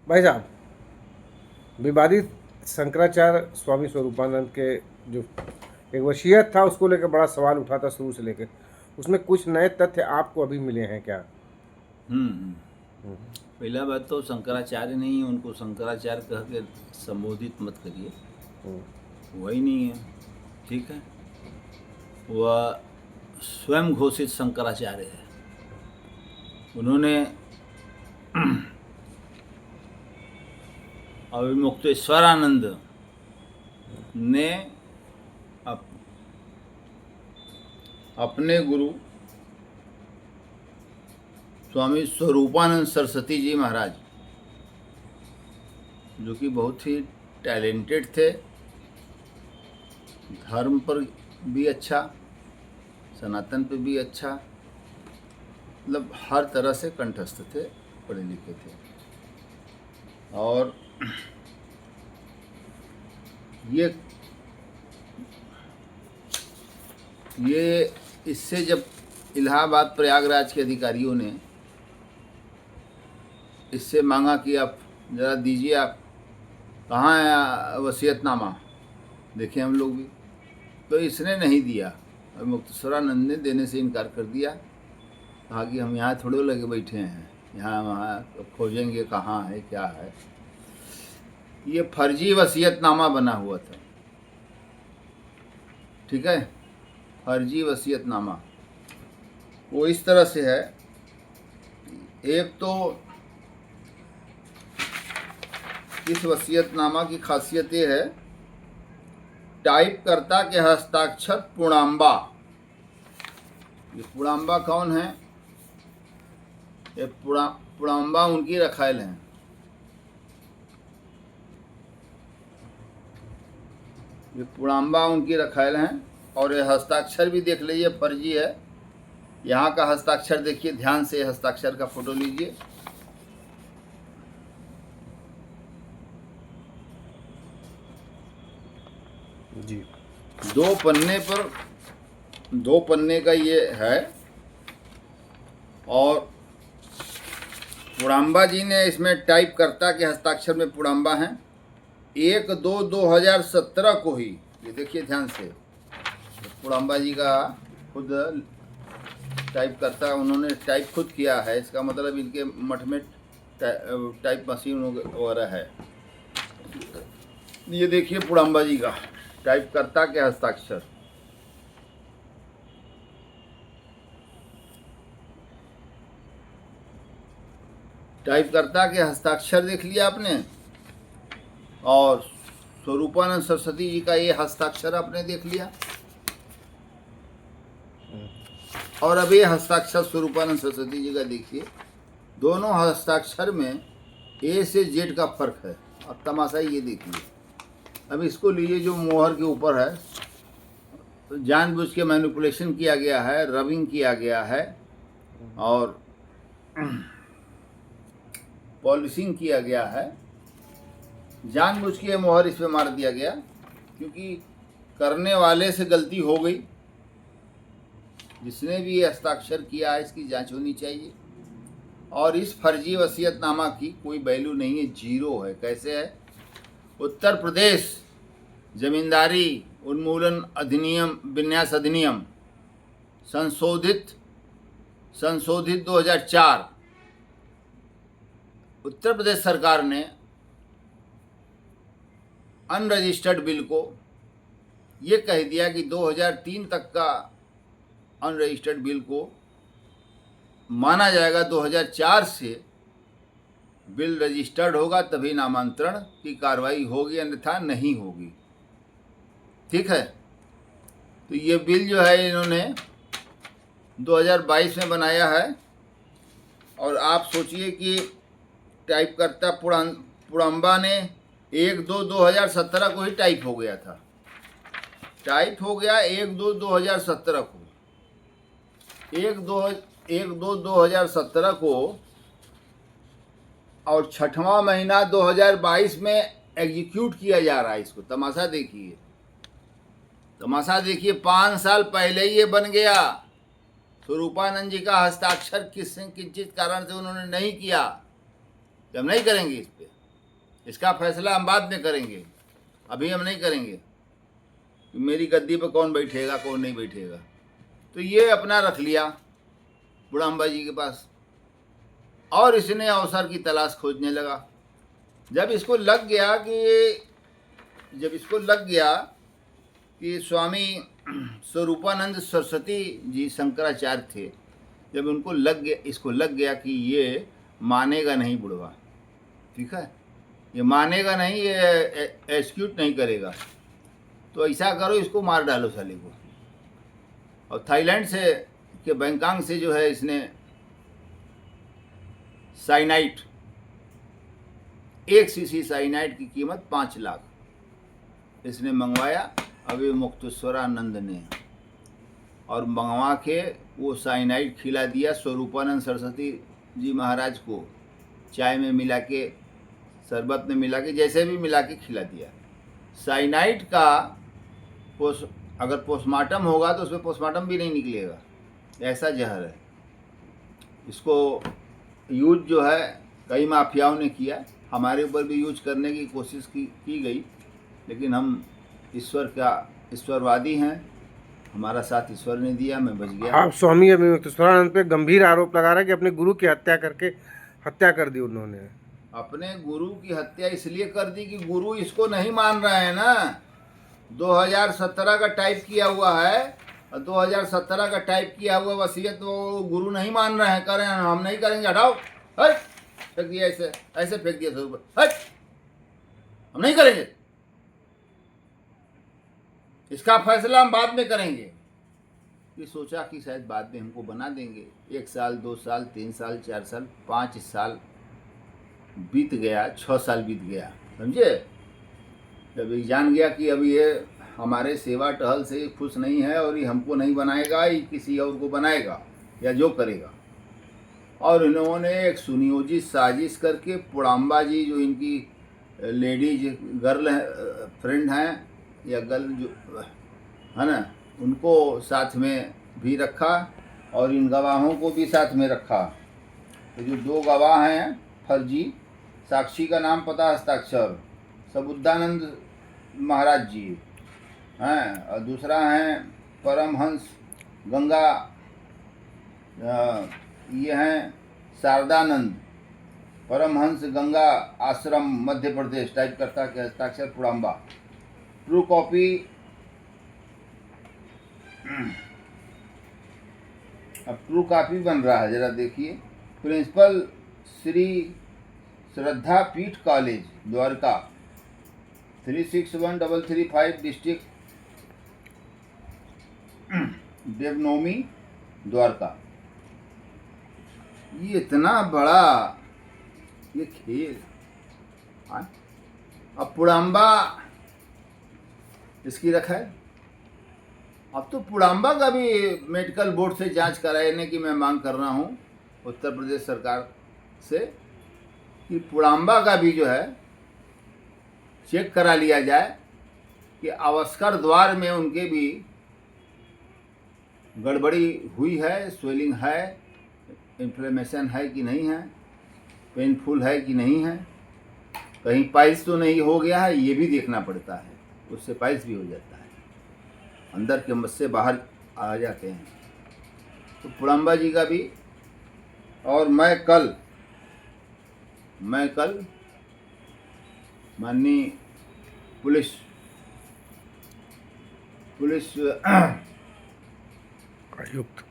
भाई साहब, विवादित शंकराचार्य स्वामी स्वरूपानंद के जो एक वसीयत था उसको लेकर बड़ा सवाल उठा था शुरू से लेकर। उसमें कुछ नए तथ्य आपको अभी मिले हैं क्या? हम्म। पहला बात तो शंकराचार्य नहीं है, उनको शंकराचार्य कह के संबोधित मत करिए, हम्म, वही नहीं है। ठीक है, वह स्वयं घोषित शंकराचार्य है। उन्होंने अविमुक्तेश्वरानंद ने अप, अपने गुरु स्वामी स्वरूपानंद सरस्वती जी महाराज, जो कि बहुत ही टैलेंटेड थे, धर्म पर भी अच्छा, सनातन पे भी अच्छा, मतलब हर तरह से कंठस्थ थे, पढ़े लिखे थे। और ये इससे जब इलाहाबाद प्रयागराज के अधिकारियों ने इससे मांगा कि आप ज़रा दीजिए, आप कहाँ है वसीयतनामा, देखें हम लोग भी, तो इसने नहीं दिया। और मुक्तेश्वरानंद ने देने से इनकार कर दिया, कहा कि हम यहाँ थोड़े लगे बैठे हैं, यहाँ वहाँ खोजेंगे कहाँ है क्या है। ये फर्जी वसीयतनामा बना हुआ था। ठीक है, फर्जी वसीयतनामा वो इस तरह से है। एक तो इस वसीयतनामा की खासियत ये है, टाइपकर्ता के हस्ताक्षर पूर्णांबा। ये पूर्णांबा कौन है? ये पूर्णांबा उनकी रखायल हैं। ये पूर्णांबा उनकी रखायल हैं। और ये हस्ताक्षर भी देख लीजिए, फर्जी है। यहाँ का हस्ताक्षर देखिए ध्यान से, हस्ताक्षर का फोटो लीजिए। जी, दो पन्ने का ये है। और पूर्णांबा जी ने इसमें टाइपकर्ता के हस्ताक्षर में पूर्णांबा हैं 1/2/2017 को ही। ये देखिए ध्यान से, पूर्णांबा जी का खुद टाइपकर्ता, उन्होंने टाइप खुद किया है। इसका मतलब इनके मठ में टाइप मशीन वगैरह है। ये देखिए पूर्णांबा जी का टाइपकर्ता के हस्ताक्षर। टाइपकर्ता के हस्ताक्षर देख लिया आपने, और स्वरूपानंद सरस्वती जी का ये हस्ताक्षर आपने देख लिया। और अब ये हस्ताक्षर स्वरूपानंद सरस्वती जी का देखिए, दोनों हस्ताक्षर में ए से जेड का फर्क है। और तमाशा ये देखिए, अब इसको लीजिए जो मोहर के ऊपर है, तो जानबूझ के मैनिपुलेशन किया गया है, रबिंग किया गया है और पॉलिशिंग किया गया है। जानबूझ के मोहर इस पे मार दिया गया, क्योंकि करने वाले से गलती हो गई। जिसने भी ये हस्ताक्षर किया है इसकी जांच होनी चाहिए। और इस फर्जी वसीयतनामा की कोई वैल्यू नहीं है, जीरो है। कैसे है? उत्तर प्रदेश जमींदारी उन्मूलन अधिनियम, विन्यास अधिनियम संशोधित 2004, उत्तर प्रदेश सरकार ने अनरजिस्टर्ड बिल को ये कह दिया कि 2003 तक का अनरजिस्टर्ड बिल को माना जाएगा। 2004 से बिल रजिस्टर्ड होगा तभी नामांतरण की कार्रवाई होगी, अन्यथा नहीं होगी। ठीक है, तो ये बिल जो है इन्होंने 2022 में बनाया है। और आप सोचिए कि टाइपकर्ता पूर्णांबा ने 1/2/2017 को ही टाइप हो गया था। टाइप हो गया 1/2/2017 को, 1/2/2017 को। और 6वां महीना 2022 में एग्जीक्यूट किया जा रहा है इसको। तमाशा देखिए, तमाशा देखिए, 5 साल पहले ये बन गया। स्वरूपानंद जी का हस्ताक्षर किसी किंचित कारण से उन्होंने नहीं किया, हम नहीं करेंगे इस पे। इसका फैसला हम बाद में करेंगे, अभी हम नहीं करेंगे कि मेरी गद्दी पर कौन बैठेगा कौन नहीं बैठेगा। तो ये अपना रख लिया बुढ़ाम्बा जी के पास और इसने अवसर की तलाश खोजने लगा। जब इसको लग गया कि स्वामी स्वरूपानंद सरस्वती जी शंकराचार्य थे, जब इसको लग गया कि ये मानेगा नहीं बुढ़वा, ठीक है, ये मानेगा नहीं, ये एक्सिक्यूट नहीं करेगा, तो ऐसा करो इसको मार डालो साले को। और थाईलैंड से के बैंकॉक से जो है इसने साइनाइड, 1 सीसी साइनाइड की कीमत 5 लाख इसने मंगवाया अभी मुक्तेश्वरानंद ने, और मंगवा के वो साइनाइड खिला दिया स्वरूपानंद सरस्वती जी महाराज को, चाय में मिला के, शरबत में मिला के, जैसे भी मिला के खिला दिया। साइनाइड का अगर पोस्टमार्टम होगा तो उसमें पोस्टमार्टम भी नहीं निकलेगा, ऐसा जहर है। इसको यूज जो है कई माफियाओं ने किया, हमारे ऊपर भी यूज करने की कोशिश की गई, लेकिन हम ईश्वरवादी हैं, हमारा साथ ईश्वर ने दिया, मैं बच गया। आप स्वामी अभी मुक्तेश्वरानंद पे गंभीर आरोप लगा रहे हैं कि अपने गुरु की हत्या कर दी उन्होंने। अपने गुरु की हत्या इसलिए कर दी कि गुरु इसको नहीं मान रहे हैं ना। 2017 का टाइप किया हुआ है, और 2017 का टाइप किया हुआ वसीयत वो गुरु नहीं मान रहे हैं, कह रहे हैं हम नहीं करेंगे, हटाओ, हट, फेंक दिया, ऐसे फेंक दिया सब, हट, हम नहीं करेंगे, इसका फैसला हम बाद में करेंगे। ये सोचा कि शायद बाद में हमको बना देंगे। 1 साल 2 साल 3 साल 4 साल 5 साल बीत गया, 6 साल बीत गया, समझे। जब ये जान गया कि अब ये हमारे सेवा टहल से खुश नहीं है और ये हमको नहीं बनाएगा, ये किसी और को बनाएगा या जो करेगा, और इन्होंने एक सुनियोजित साजिश करके पुड़ाम्बा जी जो इनकी लेडीज गर्ल फ्रेंड हैं या गर्ल जो है ना, उनको साथ में भी रखा और इन गवाहों को भी साथ में रखा। तो जो 2 गवाह हैं फर्जी, साक्षी का नाम पता हस्ताक्षर सबुद्धानंद महाराज जी हैं, और दूसरा है परमहंस गंगा, ये हैं शारदानंद, परमहंस गंगा आश्रम मध्य प्रदेश, टाइप करता के हस्ताक्षर पुड़ाम्बा। ट्रू कॉपी, अब ट्रू कॉपी बन रहा है, जरा देखिए। प्रिंसिपल श्री श्रद्धा पीठ कॉलेज द्वारका, 361335 डिस्ट्रिक्ट देवनोमी द्वारका। ये इतना बड़ा ये खेल। अब पुड़ाम्बा इसकी रखा है। अब तो पुड़ाम्बा का भी मेडिकल बोर्ड से जांच कराने की मैं मांग कर रहा हूँ उत्तर प्रदेश सरकार से, कि पुड़ाम्बा का भी जो है चेक करा लिया जाए कि अवस्कर द्वार में उनके भी गड़बड़ी हुई है, स्वेलिंग है, इन्फ्लेमेशन है कि नहीं है, पेनफुल है कि नहीं है, कहीं पाइल्स तो नहीं हो गया है, ये भी देखना पड़ता है, उससे पाइल्स भी हो जाता है, अंदर के मस्से बाहर आ जाते हैं। तो पुड़ाम्बा जी का भी, और मैं कल माननीय पुलिस आयुक्त,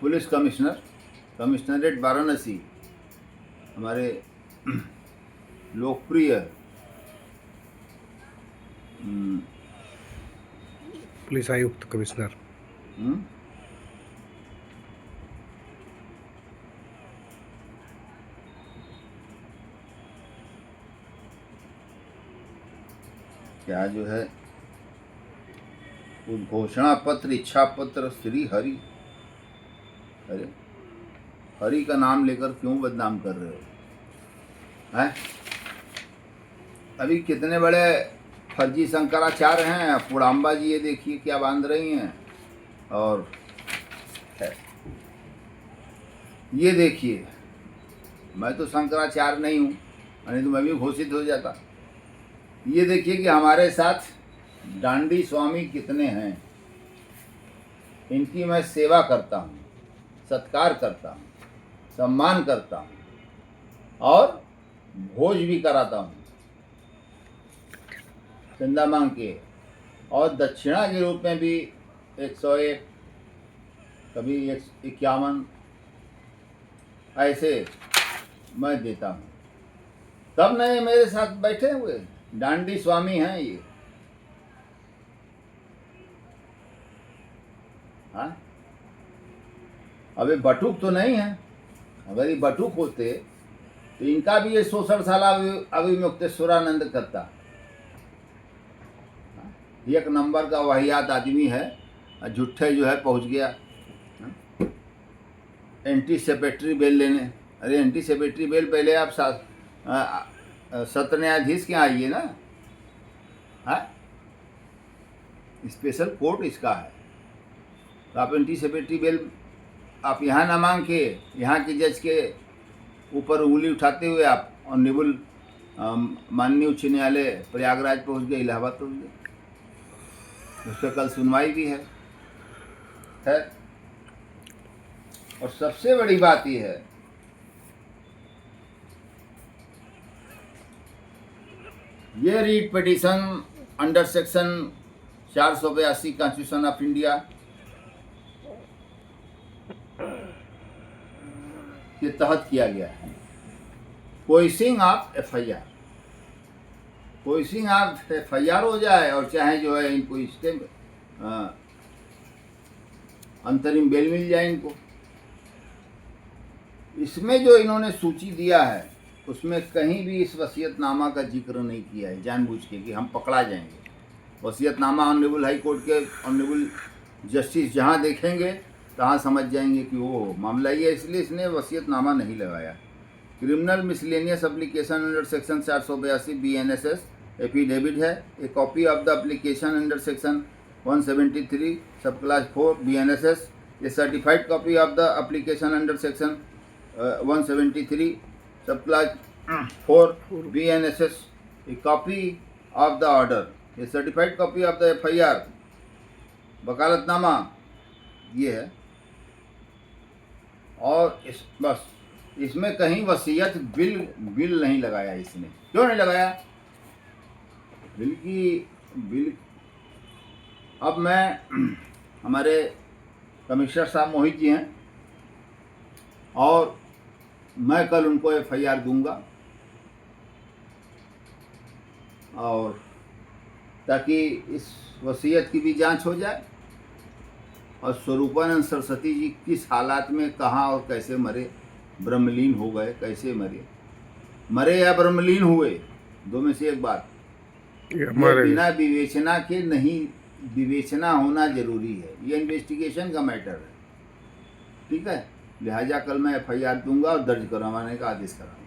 पुलिस कमिश्नरेट वाराणसी, हमारे लोकप्रिय पुलिस आयुक्त कमिश्नर क्या जो है उद्घोषणा पत्र, इच्छा पत्र श्री हरि, अरे हरि का नाम लेकर क्यों बदनाम कर रहे हो हैं? अभी कितने बड़े फर्जी शंकराचार्य हैं। पुड़ाम्बा जी ये देखिए क्या बांध रही हैं, और ये देखिए, मैं तो शंकराचार्य नहीं हूँ, नहीं तो मैं भी घोषित हो जाता। ये देखिए कि हमारे साथ डांडी स्वामी कितने हैं। इनकी मैं सेवा करता हूँ, सत्कार करता हूँ, सम्मान करता हूँ और भोज भी कराता हूँ चंदा मांग के, और दक्षिणा के रूप में भी 101, कभी 51 ऐसे मैं देता हूँ। तब न ये मेरे साथ बैठे हुए डांडी स्वामी हैं ये। हाँ, अबे बटुक तो नहीं है। अगर ये बटुक होते तो इनका भी ये 66 साल अभिमुक्तेश्वरानंद करता। एक नंबर का वाहियात आदमी है, झूठे जो है पहुंच गया एंटी सेपेटरी बेल लेने। अरे एंटी सेपेटरी बेल पहले आप सत्र न्यायाधीश के यहाँ आइए ना। हाँ, स्पेशल कोर्ट इसका है। तो आप एंटी सेपेटरी बेल आप यहाँ ना मांग के यहाँ के जज के ऊपर उंगली उठाते हुए आप ऑनरेबल माननीय उच्च न्यायालय प्रयागराज पहुँच गए, इलाहाबाद पहुँच गए। उस पर कल सुनवाई भी है। और सबसे बड़ी बात यह है ये writ petition under section 482 constitution of India के तहत किया गया है। Questioning of FIR, questioning of FIR हो जाए और चाहे जो है इनको इसके अंतरिम बेल मिल जाए इनको। इसमें जो इन्होंने सूची दिया है उसमें कहीं भी इस वसीयतनामा का जिक्र नहीं किया है, जानबूझ के कि हम पकड़ा जाएंगे। वसीयतनामा ऑनरेबल हाई कोर्ट के ऑनरेबल जस्टिस जहाँ देखेंगे तहाँ समझ जाएंगे कि वो मामला ही है, इसलिए इसने वसीयतनामा नहीं लगाया। Criminal miscellaneous application under section 482 BNSS affidavit है। A copy of the application under section 173 sub class 4 BNSS। A certified copy of the application under section 173 sub class 4 BNSS। A copy of the order. A certified copy of the FIR वकालतनामा ये है। और बस इसमें कहीं वसीयत bill नहीं लगाया इसने। क्यों नहीं लगाया? बिल अब मैं हमारे कमिश्नर साहब मोहित जी हैं और मैं कल उनको FIR दूंगा और ताकि इस वसीयत की भी जांच हो जाए और स्वरूपानंद सरस्वती जी किस हालात में कहाँ और कैसे मरे, ब्रह्मलीन हो गए, कैसे मरे या ब्रह्मलीन हुए, दो में से एक बात। बिना विवेचना के नहीं, विवेचना होना जरूरी है। ये इन्वेस्टिगेशन का मैटर है, ठीक है। लिहाजा कल मैं FIR दूंगा और दर्ज करवाने का आदेश कराऊंगा।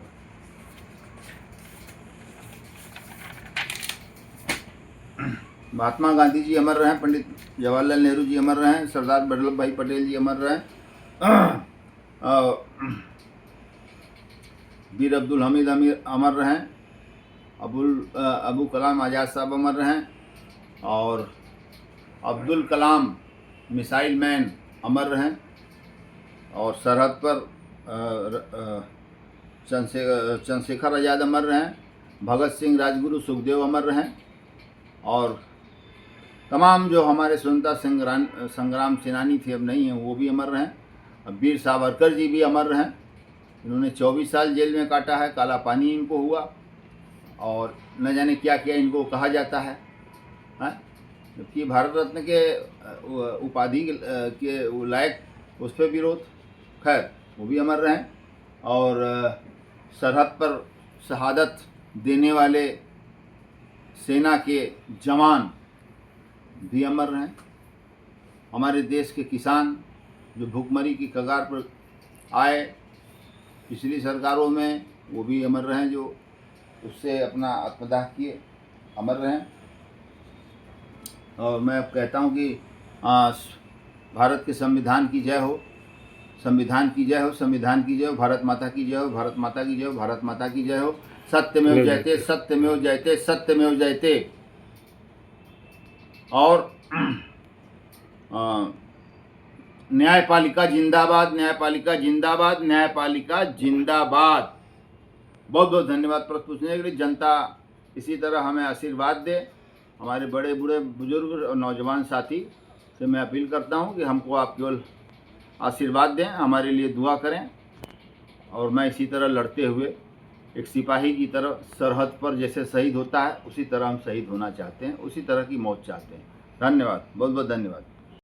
महात्मा गांधी जी अमर रहें, पंडित जवाहरलाल नेहरू जी अमर रहें, सरदार वल्लभ भाई पटेल जी अमर रहें, वीर अब्दुल हमीद अमर रहें, अबुल कलाम आज़ाद साहब अमर रहें और अब्दुल कलाम मिसाइल मैन अमर रहें और सरहद पर चंद्रशेखर आज़ाद अमर रहें, भगत सिंह, राजगुरु, सुखदेव अमर रहें और तमाम जो हमारे स्वतंत्रता संग्राम सेनानी थे, अब नहीं हैं, वो भी अमर रहें। अब वीर सावरकर जी भी अमर रहें। इन्होंने 24 साल जेल में काटा है, काला पानी इनको हुआ और न जाने क्या क्या इनको कहा जाता है, जबकि भारत रत्न के उपाधि के लायक उस पर विरोध। खैर, वो भी अमर रहें और सरहद पर शहादत देने वाले सेना के जवान भी अमर रहें। हमारे देश के किसान जो भूखमरी की कगार पर आए पिछली सरकारों में, वो भी अमर रहें, जो उससे अपना आत्मदाह किए, अमर रहें। और मैं अब कहता हूँ कि भारत के संविधान की जय हो, संविधान की जय हो, संविधान की जय हो, भारत माता की जय हो, भारत माता की जय हो, भारत माता की जय हो। सत्यमेव जयते, सत्यमेव जयते, सत्यमेव जयते। और न्यायपालिका जिंदाबाद, न्यायपालिका जिंदाबाद, न्यायपालिका जिंदाबाद। बहुत बहुत धन्यवाद प्रश्न पूछने के लिए। जनता इसी तरह हमें आशीर्वाद दे। हमारे बड़े बूढ़े बुजुर्ग और नौजवान साथी से मैं अपील करता हूं कि हमको आप केवल आशीर्वाद दें, हमारे लिए दुआ करें, और मैं इसी तरह लड़ते हुए एक सिपाही की तरह सरहद पर जैसे शहीद होता है उसी तरह हम शहीद होना चाहते हैं, उसी तरह की मौत चाहते हैं। धन्यवाद, बहुत बहुत धन्यवाद।